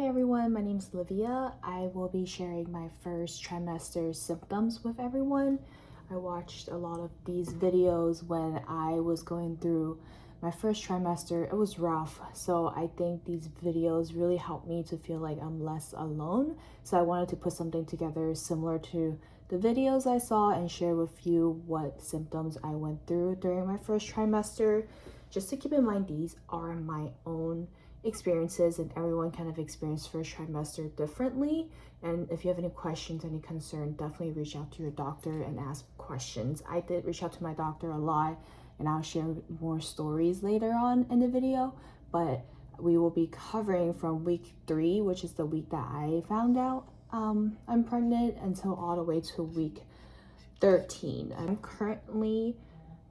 Hi everyone, my name is Livia. I will be sharing my first trimester symptoms with everyone. I watched a lot of these videos when I was going through my first trimester. It was rough, so I think these videos really helped me to feel like I'm less alone. So I wanted to put something together similar to the videos I saw and share with you what symptoms I went through during my first trimester. Just to keep in mind, these are my own experiences and everyone kind of experienced first trimester differently. And if you have any questions, any concern, definitely reach out to your doctor and ask questions. I did reach out to my doctor a lot, and I'll share more stories later on in the video, but we will be covering from week 3, which is the week that I found out I'm pregnant, until all the way to week 13. I'm currently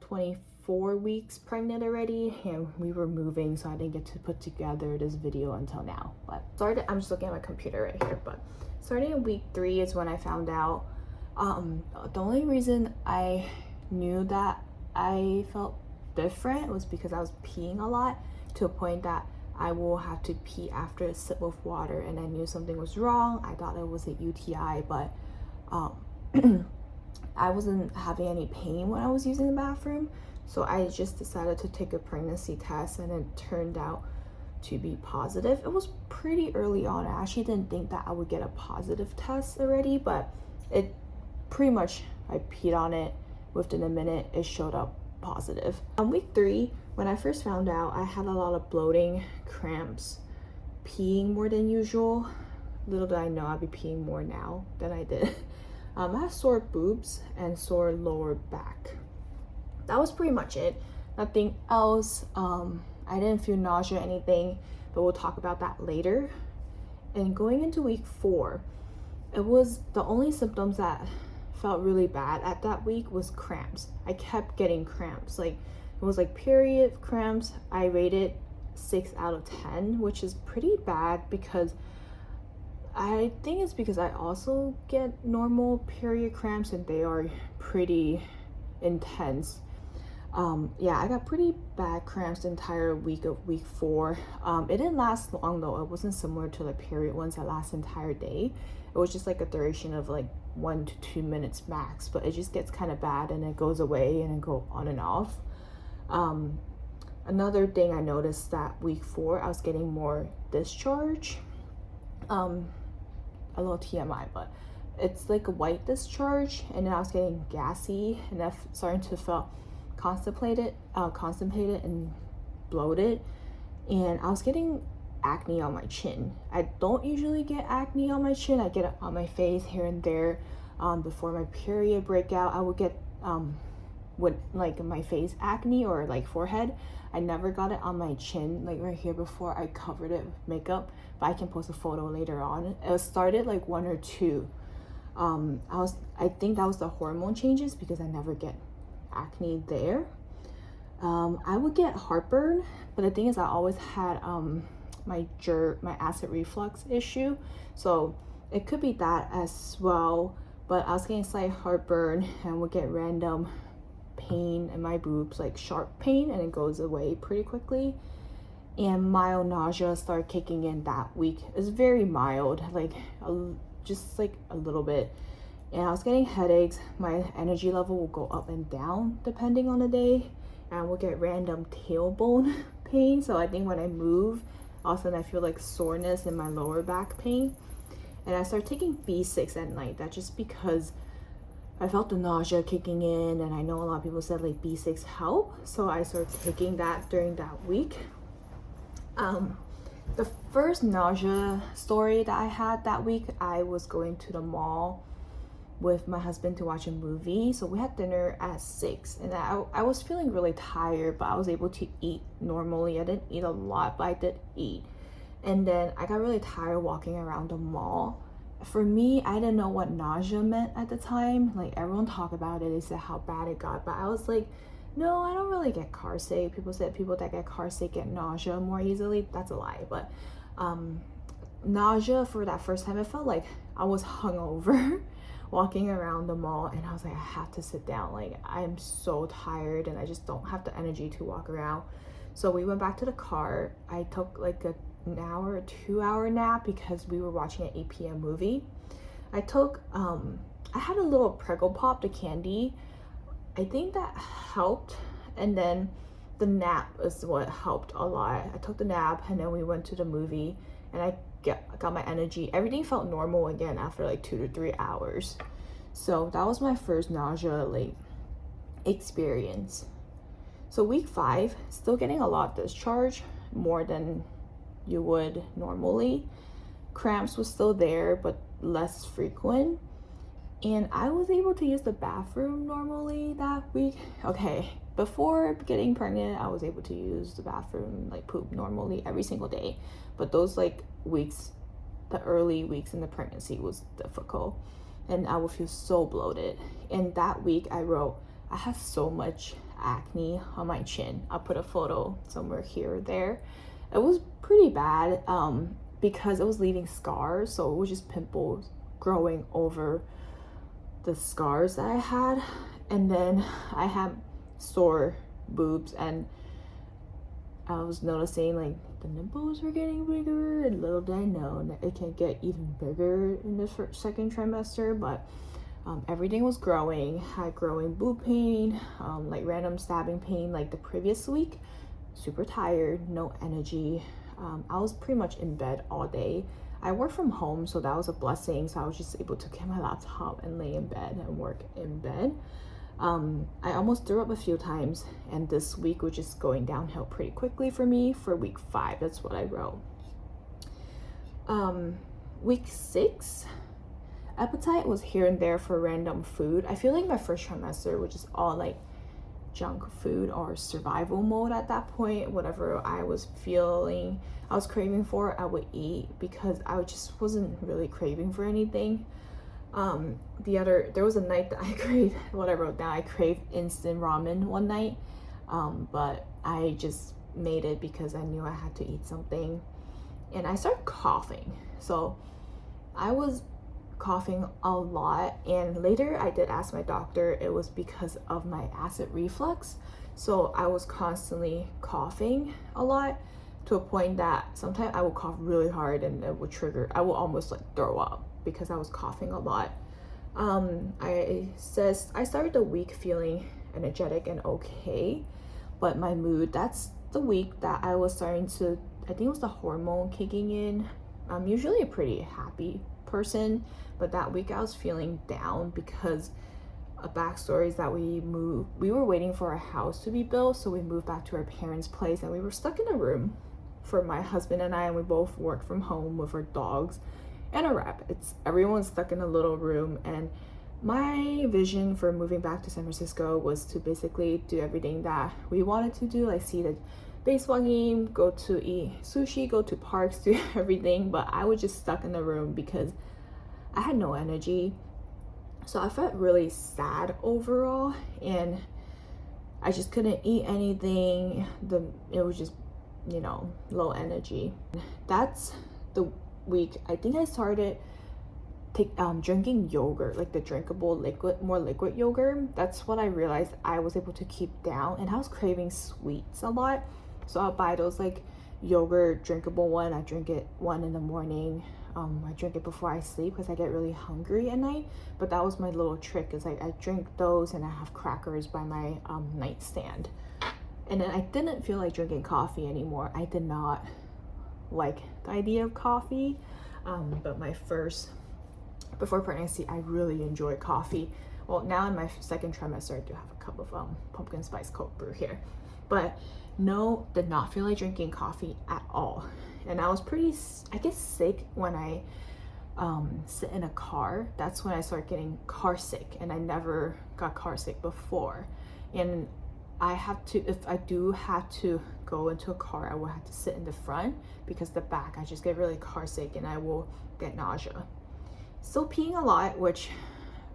24 weeks pregnant already, and we were moving, so I didn't get to put together this video until now. But I'm just looking at my computer right here, but starting in week 3 is when I found out. The only reason I knew that I felt different was because I was peeing a lot, to a point that I will have to pee after a sip of water, and I knew something was wrong. I thought it was a UTI, but I wasn't having any pain when I was using the bathroom, so I just decided to take a pregnancy test, and it turned out to be positive. It was pretty early on. I actually didn't think that I would get a positive test already, but it pretty much, I peed on it, within a minute it showed up positive. On week 3, when I first found out, I had a lot of bloating, cramps, peeing more than usual. Little did I know I'd be peeing more now than I did. I have sore boobs and sore lower back. That was pretty much it. Nothing else. I didn't feel nausea or anything, but we'll talk about that later. And going into week 4, it was the only symptoms that felt really bad at that week was cramps. I kept getting cramps. Like, it was like period cramps. I rated 6 out of 10, which is pretty bad, because I think it's because I also get normal period cramps, and they are pretty intense. Yeah, I got pretty bad cramps the entire week of week 4. It didn't last long though. It wasn't similar to the period ones that last the entire day. It was just like a duration of like 1 to 2 minutes max, but it just gets kind of bad and it goes away and it go on and off. Another thing I noticed that week 4, I was getting more discharge. A little TMI, but it's like a white discharge, and then I was getting gassy, and I starting to feel constipated and bloated, and I was getting acne on my chin. I don't usually get acne on my chin. I get it on my face here and there. Before my period breakout, I would get with like my face acne or like forehead. I never got it on my chin, like right here, before I covered it with makeup, but I can post a photo later on. It started like 1 or 2. I think that was the hormone changes, because I never get acne there. I would get heartburn, but the thing is I always had my acid reflux issue, so it could be that as well. But I was getting slight heartburn and would get random pain in my boobs, like sharp pain, and it goes away pretty quickly. And mild nausea started kicking in that week. It's very mild, like just like a little bit. And I was getting headaches. My energy level will go up and down depending on the day, and I will get random tailbone pain. So I think when I move, all of a sudden I feel like soreness in my lower back pain. And I started taking B6 at night. That's just because I felt the nausea kicking in, and I know a lot of people said like B6 help, so I started taking that during that week. The first nausea story that I had that week, I was going to the mall with my husband to watch a movie. So we had dinner at 6, and I was feeling really tired, but I was able to eat normally. I didn't eat a lot, but I did eat. And then I got really tired walking around the mall. For me, I didn't know what nausea meant at the time. Like, everyone talked about it, they said how bad it got, but I was like, no, I don't really get car sick. People said people that get car sick get nausea more easily. That's a lie. But nausea, for that first time, it felt like I was hungover walking around the mall, and I was like, I have to sit down. Like, I am so tired and I just don't have the energy to walk around. So we went back to the car. I took like a an hour or 2 hour nap because we were watching an 8 p.m. movie. I took, I had a little Prego Pop, the candy. I think that helped. And then the nap is what helped a lot. I took the nap and then we went to the movie and I got my energy. Everything felt normal again after like 2 to 3 hours. So that was my first nausea like experience. So week 5, still getting a lot of discharge, more than you would normally. Cramps was still there, but less frequent. And I was able to use the bathroom normally that week. Okay, before getting pregnant, I was able to use the bathroom, like poop normally every single day. But those like weeks, the early weeks in the pregnancy was difficult. And I would feel so bloated. And that week I wrote, I have so much acne on my chin. I'll put a photo somewhere here or there. It was pretty bad because it was leaving scars. So it was just pimples growing over the scars that I had. And then I had sore boobs, and I was noticing like the nipples were getting bigger, and little did I know it can get even bigger in the second trimester. But everything was growing. Had growing boob pain, like random stabbing pain like the previous week. Super tired, no energy. I was pretty much in bed all day. I work from home, so that was a blessing. So I was just able to get my laptop and lay in bed and work in bed. I almost threw up a few times, and this week was just going downhill pretty quickly for me for week 5. That's what I wrote. Week 6, appetite was here and there for random food. I feel like my first trimester was just all like junk food or survival mode at that point. Whatever I was feeling, I was craving for, I would eat because I just wasn't really craving for anything. There was a night that I craved, what I wrote down, I craved instant ramen one night, but I just made it because I knew I had to eat something. And I started coughing, so I was coughing a lot, and later I did ask my doctor, it was because of my acid reflux. So I was constantly coughing a lot, to a point that sometimes I would cough really hard and it would trigger, I would almost like throw up because I was coughing a lot. I started the week feeling energetic and okay, but my mood, that's the week that I was starting to, I think it was the hormone kicking in. I'm usually a pretty happy person, but that week I was feeling down because a backstory is that we were waiting for a house to be built, so we moved back to our parents' place, and we were stuck in a room for my husband and I, and we both work from home with our dogs and a rabbit. Everyone's stuck in a little room, and my vision for moving back to San Francisco was to basically do everything that we wanted to do, like see the baseball game, go to eat sushi, go to parks, do everything. But I was just stuck in the room because I had no energy. So I felt really sad overall, and I just couldn't eat anything. It was just, low energy. That's the week I think I started drinking yogurt, like the drinkable more liquid yogurt. That's what I realized I was able to keep down, and I was craving sweets a lot. So I'll buy those like yogurt drinkable one. I drink it one in the morning. I drink it before I sleep because I get really hungry at night. But that was my little trick, is like I drink those and I have crackers by my nightstand. And then I didn't feel like drinking coffee anymore. I did not like the idea of coffee. But before pregnancy, I really enjoyed coffee. Well, now in my second trimester, I do have a cup of pumpkin spice cold brew here. But no, did not feel like drinking coffee at all. And I was pretty, I guess, sick when I sit in a car. That's when I started getting car sick, and I never got car sick before. And if I do have to go into a car, I will have to sit in the front, because the back, I just get really car sick and I will get nausea. Still peeing a lot, which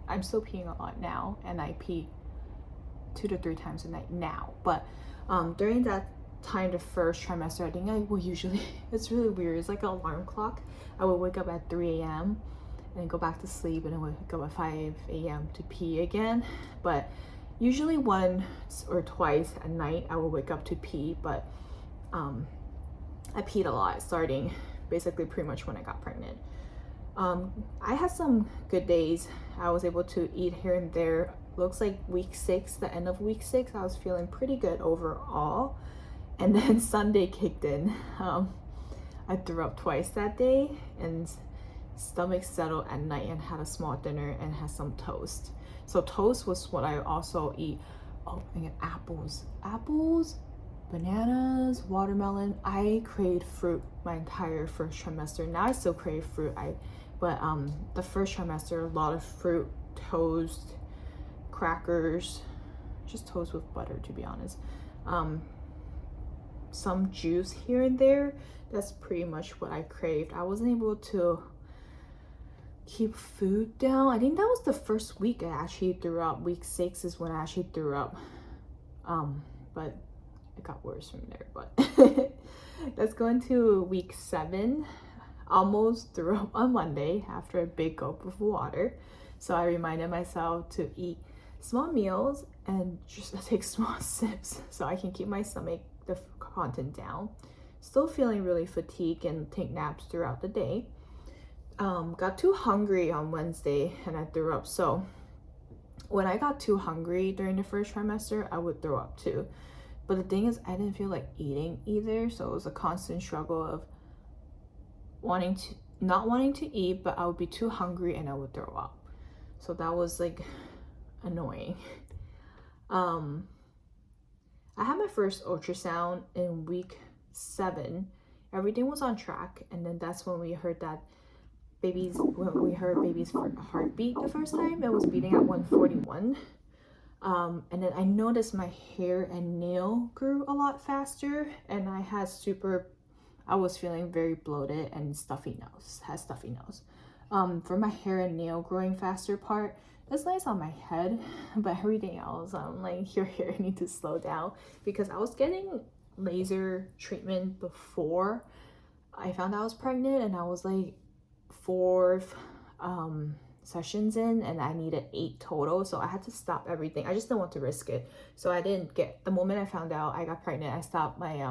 I'm still peeing a lot now, and I pee 2 to 3 times a night now. But during that time, the first trimester, I think I will usually, it's really weird, it's like an alarm clock. I would wake up at 3 a.m. and go back to sleep, and then wake up at 5 a.m. to pee again. But usually once or twice a night I will wake up to pee. But I peed a lot starting basically pretty much when I got pregnant. I had some good days. I was able to eat here and there. Looks like week 6, the end of week 6, I was feeling pretty good overall. And then Sunday kicked in. I threw up twice that day, and stomach settled at night, and had a small dinner and had some toast. So toast was what I also eat. Oh, and apples, bananas, watermelon. I craved fruit my entire first trimester. Now I still crave fruit. But the first trimester, a lot of fruit, toast, crackers, just toast with butter, to be honest. Some juice here and there. That's pretty much what I craved. I wasn't able to keep food down. I think that was the first week I actually threw up. Week 6 is when I actually threw up. But it got worse from there. But let's go into week 7. Almost threw up on Monday after a big gulp of water. So I reminded myself to eat small meals and just take small sips so I can keep my stomach, the content down. Still feeling really fatigued and take naps throughout the day. Got too hungry on Wednesday and I threw up. So when I got too hungry during the first trimester, I would throw up too. But the thing is, I didn't feel like eating either. So it was a constant struggle of not wanting to eat, but I would be too hungry and I would throw up. So that was like annoying. I had my first ultrasound in week 7. Everything was on track, and then that's when we heard baby's heartbeat the first time. It was beating at 141. And then I noticed my hair and nail grew a lot faster, and I was feeling very bloated and stuffy nose. For my hair and nail growing faster part, it's nice on my head, but everything else, I'm like, your hair needs to slow down, because I was getting laser treatment before I found out I was pregnant, and I was like 4 sessions in, and I needed 8 total, so I had to stop everything. I just didn't want to risk it, so the moment I found out I got pregnant, I stopped my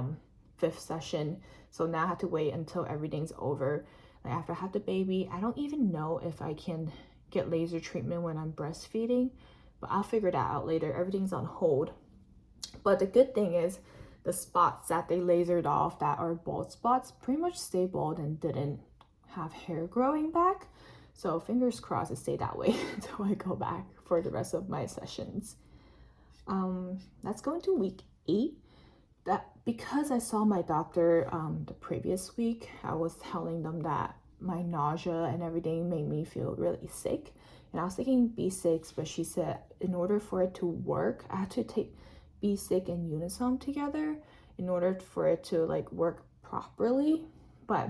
5th session. So now I have to wait until everything's over. Like after I have the baby, I don't even know if I can get laser treatment when I'm breastfeeding, but I'll figure that out later. Everything's on hold. But the good thing is, the spots that they lasered off that are bald spots pretty much stay bald and didn't have hair growing back. So fingers crossed it stay that way until I go back for the rest of my sessions. Let's go into week 8. That because I saw my doctor the previous week, I was telling them that my nausea and everything made me feel really sick, and I was taking B6, but she said in order for it to work, I had to take B6 and Unisom together in order for it to like work properly. But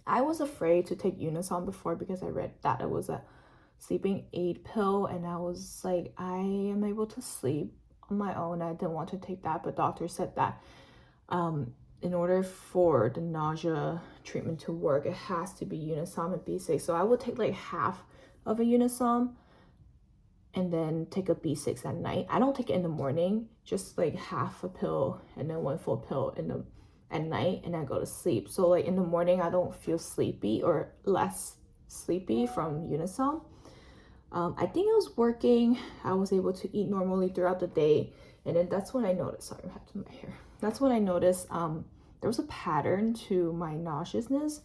I was afraid to take Unisom before because I read that it was a sleeping aid pill, and I was like, I am able to sleep on my own. I didn't want to take that, but doctor said that in order for the nausea treatment to work, it has to be Unisom and B6. So I would take like half of a Unisom and then take a B6 at night. I don't take it in the morning, just like half a pill and then 1 full pill at night, and I go to sleep. So like in the morning, I don't feel sleepy or less sleepy from Unisom. I think it was working. I was able to eat normally throughout the day, and then that's when I noticed, sorry, I have to my hair. That's when I noticed there was a pattern to my nauseousness.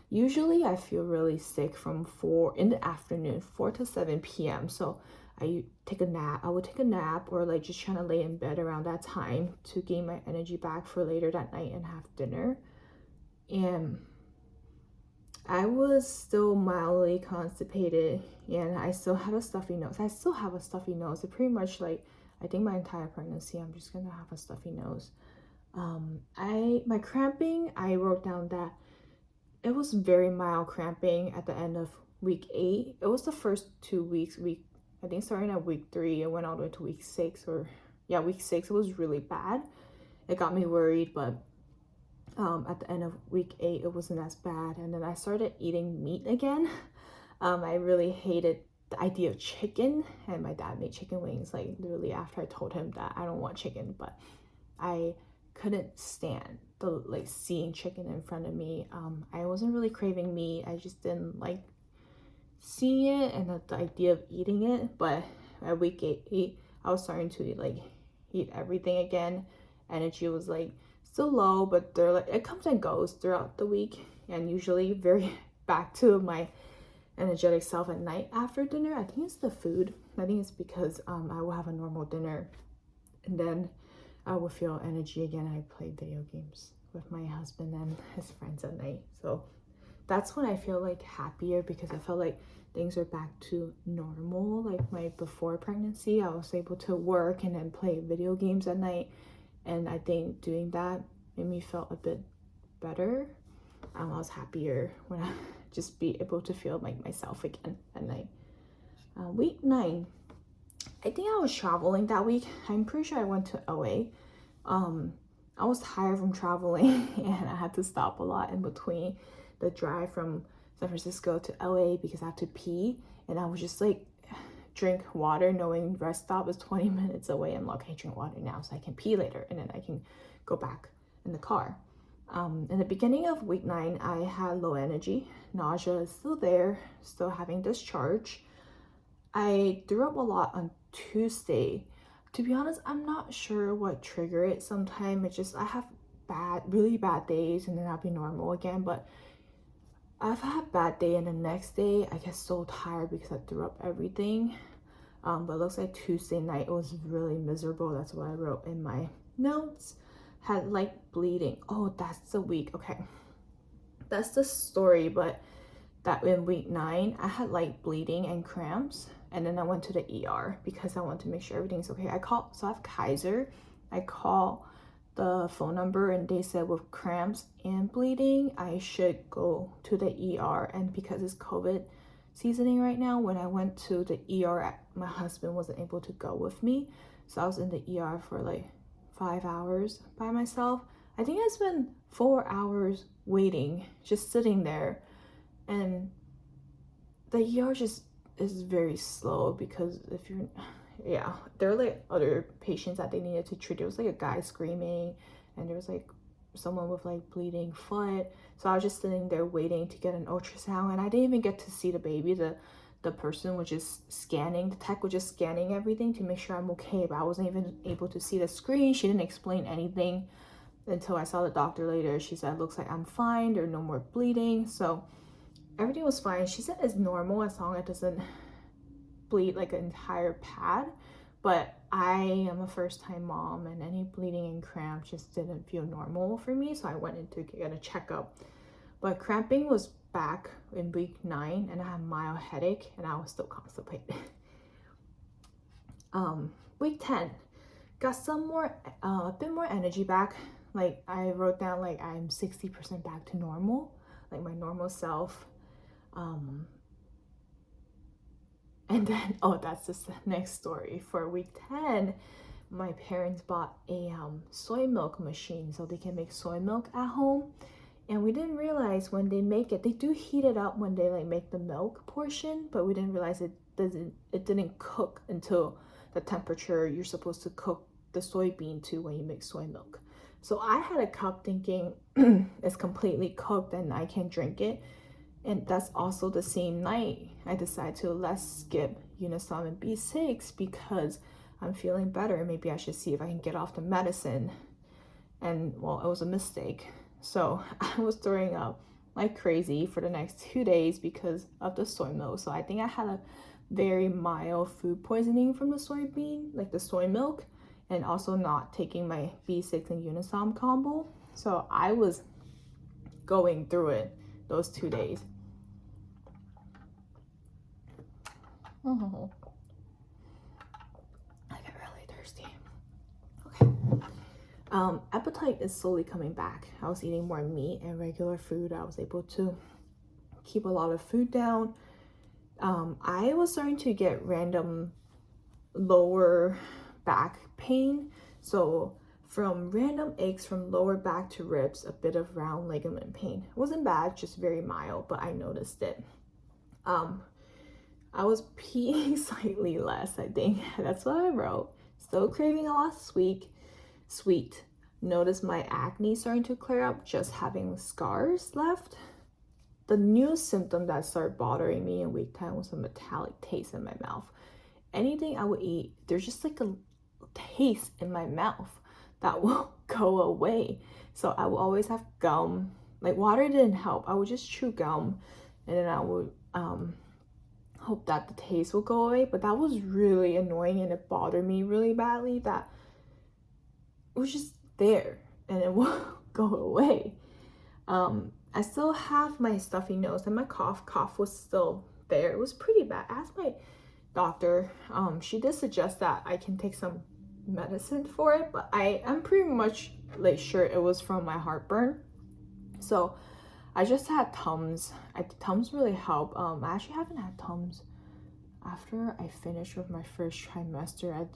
Usually I feel really sick from 4 in the afternoon, 4 to 7 p.m. So I would take a nap or like just trying to lay in bed around that time to gain my energy back for later that night and have dinner. And I was still mildly constipated, and I still had a stuffy nose. It pretty much like, I think my entire pregnancy, I'm just gonna have a stuffy nose. My cramping, I wrote down that it was very mild cramping at the end of week 8. It was the first 2 weeks, I think starting at week 3, it went all the way to week 6, week 6, it was really bad. It got me worried, but at the end of week 8, it wasn't as bad. And then I started eating meat again. I really hated the idea of chicken, and my dad made chicken wings like literally after I told him that I don't want chicken, but I couldn't stand the like seeing chicken in front of me. I wasn't really craving meat. I just didn't like seeing it and the idea of eating it. But at week 8, I was starting to like eat everything again. Energy was like still low, but they're like, it comes and goes throughout the week, and usually very back to my energetic self at night after dinner. I think it's the food. I think it's because I will have a normal dinner and then I will feel energy again. I play video games with my husband and his friends at night. So that's when I feel like happier, because I felt like things are back to normal. Like my before pregnancy, I was able to work and then play video games at night. And I think doing that made me feel a bit better. I was happier when I just be able to feel like myself again at night. Week 9, I think I was traveling that week. I'm pretty sure I went to LA. I was tired from traveling and I had to stop a lot in between the drive from San Francisco to LA because I had to pee, and I was just like drink water knowing rest stop is 20 minutes away. I'm like, okay, drink water now so I can pee later and then I can go back in the car. In the beginning of week 9, I had low energy. Nausea is still there, still having discharge. I threw up a lot on Tuesday. To be honest, I'm not sure what triggered it. Sometimes it's just I have really bad days and then I'll be normal again. But I've had bad day and the next day I get so tired because I threw up everything. But it looks like Tuesday night it was really miserable. That's what I wrote in my notes. Had light bleeding. Oh, that's the week. Okay, that's the story. But that in week 9 I had light bleeding and cramps, and then I went to the ER because I want to make sure everything's okay. I have Kaiser. I call the phone number and they said with cramps and bleeding I should go to the ER. And because it's COVID seasoning right now, when I went to the ER, my husband wasn't able to go with me, so I was in the ER for like 5 hours by myself. I think I spent 4 hours waiting, just sitting there. And the ER just is very slow because if you're, yeah, there are like other patients that they needed to treat. There was like a guy screaming and there was like someone with like bleeding foot. So I was just sitting there waiting to get an ultrasound, and I didn't even get to see the baby. The person was just scanning, the tech was just scanning everything to make sure I'm okay, but I wasn't even able to see the screen. She didn't explain anything until I saw the doctor later. She said, looks like I'm fine, there's no more bleeding. So everything was fine. She said it's normal as long as it doesn't bleed like an entire pad. But I am a first-time mom and any bleeding and cramp just didn't feel normal for me. So I went in to get a checkup. But cramping was back in week 9 and I had a mild headache and I was still constipated. Week 10, got some more, a bit more energy back. Like I wrote down like I'm 60% back to normal, like my normal self. And then, oh, that's the next story. For week 10, my parents bought a soy milk machine so they can make soy milk at home. And we didn't realize when they make it, they do heat it up when they like make the milk portion, but we didn't realize it didn't cook until the temperature you're supposed to cook the soybean to when you make soy milk. So I had a cup thinking it's completely cooked and I can drink it. And that's also the same night I decided to let's skip Unisom and B6 because I'm feeling better. Maybe I should see if I can get off the medicine. And well, it was a mistake. So I was throwing up like crazy for the next 2 days because of the soy milk. So I think I had a very mild food poisoning from the soybean, like the soy milk, and also not taking my B6 and Unisom combo. So I was going through it those 2 days. Oh, I get really thirsty. Okay. Appetite is slowly coming back. I was eating more meat and regular food. I was able to keep a lot of food down. I was starting to get random lower back pain. So from random aches from lower back to ribs, a bit of round ligament pain. It wasn't bad, just very mild, but I noticed it. I was peeing slightly less, I think. That's what I wrote. Still craving a lot of sweet. notice my acne starting to clear up, just having scars left. The new symptom that started bothering me in week 10 was a metallic taste in my mouth. Anything I would eat, there's just like a taste in my mouth that will go away. So I will always have gum. Like water didn't help. I would just chew gum and then I would hope that the taste will go away. But that was really annoying and it bothered me really badly that it was just there and it won't go away. I still have my stuffy nose and my cough was still there. It was pretty bad. I asked my doctor, she did suggest that I can take some medicine for it, but I am pretty much like sure it was from my heartburn. So I just had Tums. Tums really help. I actually haven't had Tums after I finished with my first trimester. I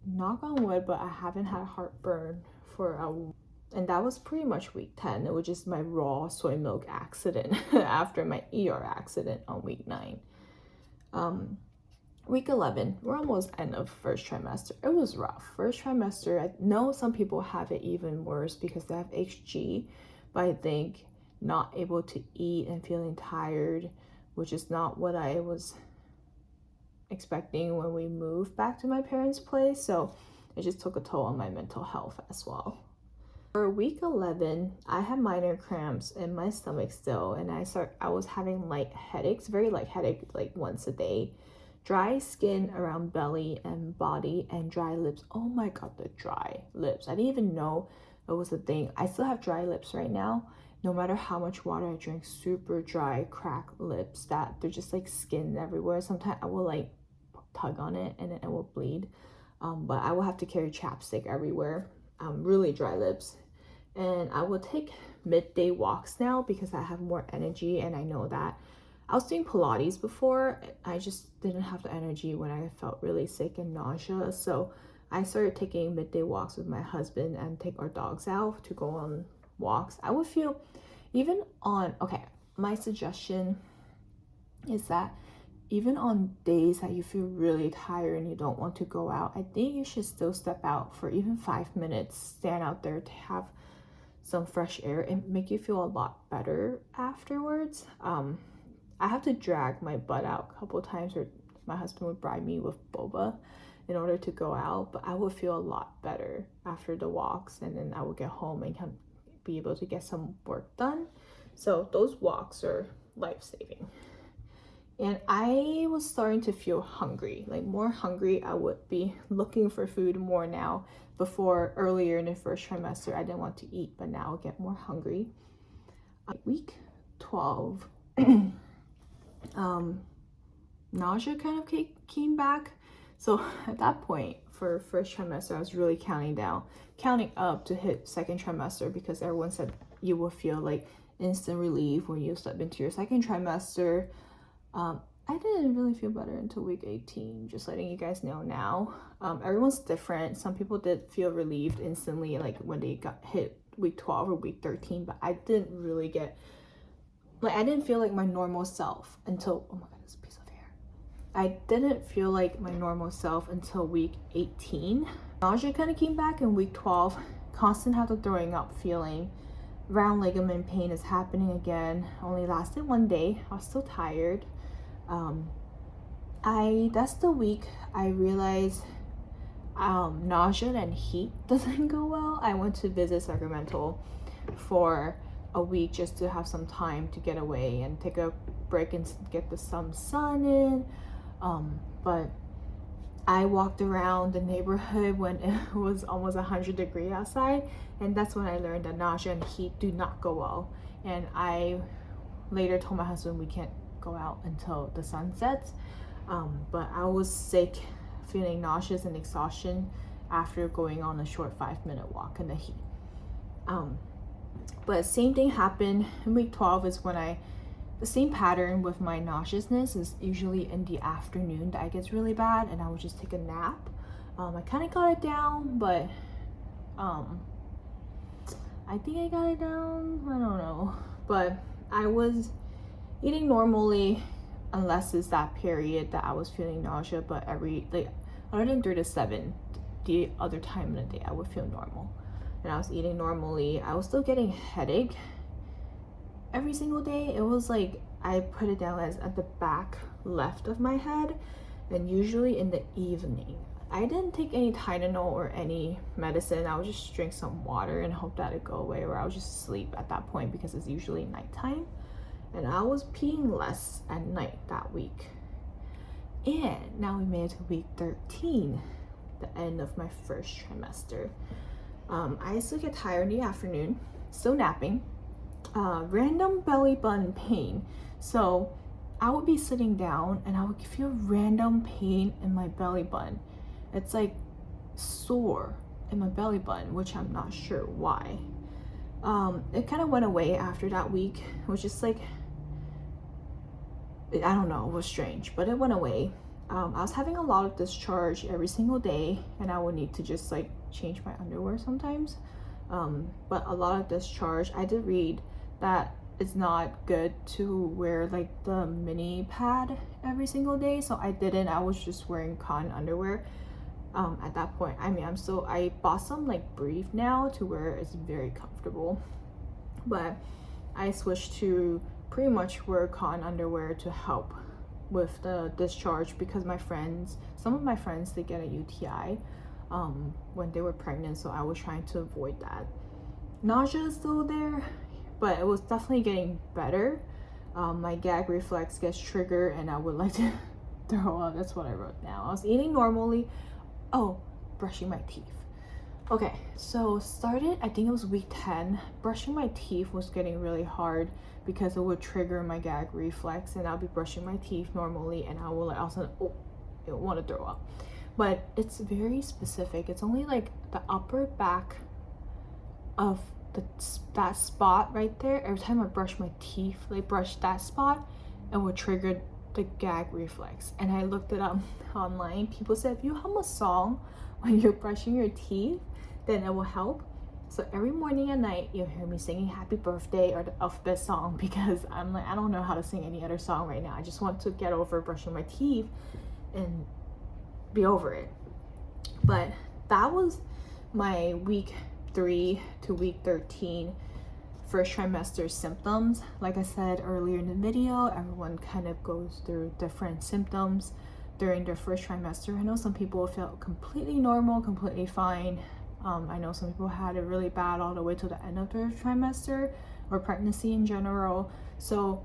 knock on wood, but I haven't had heartburn for and that was pretty much week 10. It was just my raw soy milk accident after my ER accident on week 9. Week 11, we're almost end of first trimester. It was rough. First trimester, I know some people have it even worse because they have HG, but I think not able to eat and feeling tired, which is not what I was expecting when we moved back to my parents' place. So it just took a toll on my mental health as well. For week 11, I had minor cramps in my stomach still, and I was having light headaches, very light headache, like once a day. Dry skin around belly and body, and dry lips. Oh my god, the dry lips. I didn't even know it was a thing. I still have dry lips right now. No matter how much water I drink, super dry, cracked lips that they're just like skin everywhere. Sometimes I will like tug on it and then it will bleed. But I will have to carry chapstick everywhere. Really dry lips. And I will take midday walks now because I have more energy and I know that. I was doing Pilates before. I just didn't have the energy when I felt really sick and nausea. So I started taking midday walks with my husband and take our dogs out to go on walks. I would feel even on, okay, my suggestion is that even on days that you feel really tired and you don't want to go out, I think you should still step out for even 5 minutes, stand out there to have some fresh air and make you feel a lot better afterwards. I have to drag my butt out a couple of times, or my husband would bribe me with boba in order to go out, but I would feel a lot better after the walks, and then I would get home and be able to get some work done. So those walks are life-saving. And I was starting to feel hungry, like more hungry. I would be looking for food more now. Before, earlier in the first trimester, I didn't want to eat, but now I get more hungry. Week 12, nausea kind of came back. So at that point, for first trimester, I was really counting up to hit second trimester because everyone said you will feel like instant relief when you step into your second trimester. I didn't really feel better until week 18, just letting you guys know now. Everyone's different. Some people did feel relieved instantly, like when they got hit week 12 or week 13, but I didn't really get, like, I didn't feel like my normal self until, oh my god, this piece of hair. I didn't feel like my normal self until week 18. Nausea kind of came back in week 12. Constant had the throwing up feeling. Round ligament pain is happening again. Only lasted 1 day. I was still tired. That's the week I realized nausea and heat doesn't go well. I went to visit Sacramento for a week just to have some time to get away and take a break and get some sun in. But I walked around the neighborhood when it was almost 100 degrees outside, and that's when I learned that nausea and heat do not go well. And I later told my husband we can't go out until the sun sets. But I was sick, feeling nauseous and exhaustion after going on a short 5-minute walk in the heat. But same thing happened in week 12 is when the same pattern with my nauseousness is usually in the afternoon that it gets really bad, and I would just take a nap. I kind of got it down, but I think I got it down, I don't know. But I was eating normally unless it's that period that I was feeling nausea, but other than 3 to 7, the other time in the day I would feel normal. and I was eating normally, I was still getting headache every single day. It was like, I put it down as at the back left of my head, and usually in the evening. I didn't take any Tylenol or any medicine. I would just drink some water and hope that it'd go away, or I would just sleep at that point because it's usually nighttime. And I was peeing less at night that week. And now we made it to week 13, the end of my first trimester. I still get tired in the afternoon, still napping, random belly button pain. So I would be sitting down and I would feel random pain in my belly button. It's like sore in my belly button, which I'm not sure why. It kind of went away after that week, which is like, I don't know, it was strange, but it went away. I was having a lot of discharge every single day, and I would need to just like change my underwear sometimes. But a lot of discharge. I did read that it's not good to wear like the mini pad every single day, so I didn't. I was just wearing cotton underwear at that point. I mean, I bought some like brief now to where it's very comfortable, but I switched to pretty much wear cotton underwear to help with the discharge, because some of my friends, they get a UTI when they were pregnant, so I was trying to avoid that. Nausea is still there, but it was definitely getting better. My gag reflex gets triggered and I would like to throw up. That's what I wrote down. I was eating normally. Oh, brushing my teeth. Okay, so started, I think it was week 10. Brushing my teeth was getting really hard because it would trigger my gag reflex, and I'll be brushing my teeth normally and I will like also want to throw up. But it's very specific. It's only like the upper back of that spot right there. Every time I brush my teeth, like brush that spot, it would trigger the gag reflex. And I looked it up online. People said if you hum a song when you're brushing your teeth, then it will help. So every morning and night you'll hear me singing happy birthday or the alphabet song, because I'm like, I don't know how to sing any other song right now. I just want to get over brushing my teeth and be over it. But that was my week 3 to week 13 first trimester symptoms. Like I said earlier in the video, everyone kind of goes through different symptoms during their first trimester. I know some people felt completely normal, completely fine. I know some people had it really bad all the way to the end of their trimester or pregnancy in general. So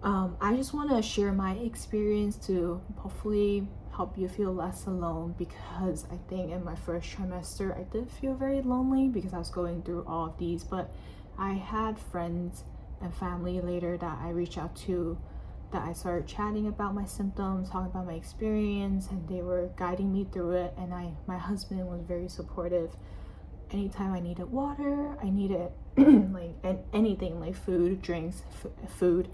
I just want to share my experience to hopefully help you feel less alone, because I think in my first trimester I did feel very lonely because I was going through all of these. But I had friends and family later that I reached out to, that I started chatting about my symptoms, talking about my experience, and they were guiding me through it. And my husband was very supportive. Anytime I needed water, I needed like anything, like food, drinks, food,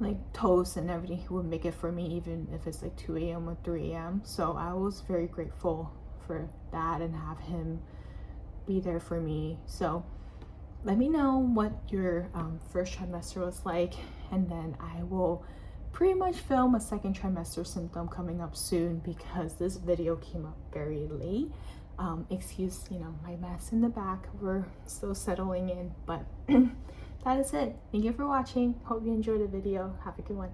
like toast and everything, he would make it for me, even if it's like 2 a.m. or 3 a.m. So I was very grateful for that and have him be there for me. So let me know what your first trimester was like, and then I will pretty much film a second trimester symptom coming up soon, because this video came up very late. Excuse, my mess in the back. We're still settling in, but that is it. Thank you for watching. Hope you enjoyed the video. Have a good one.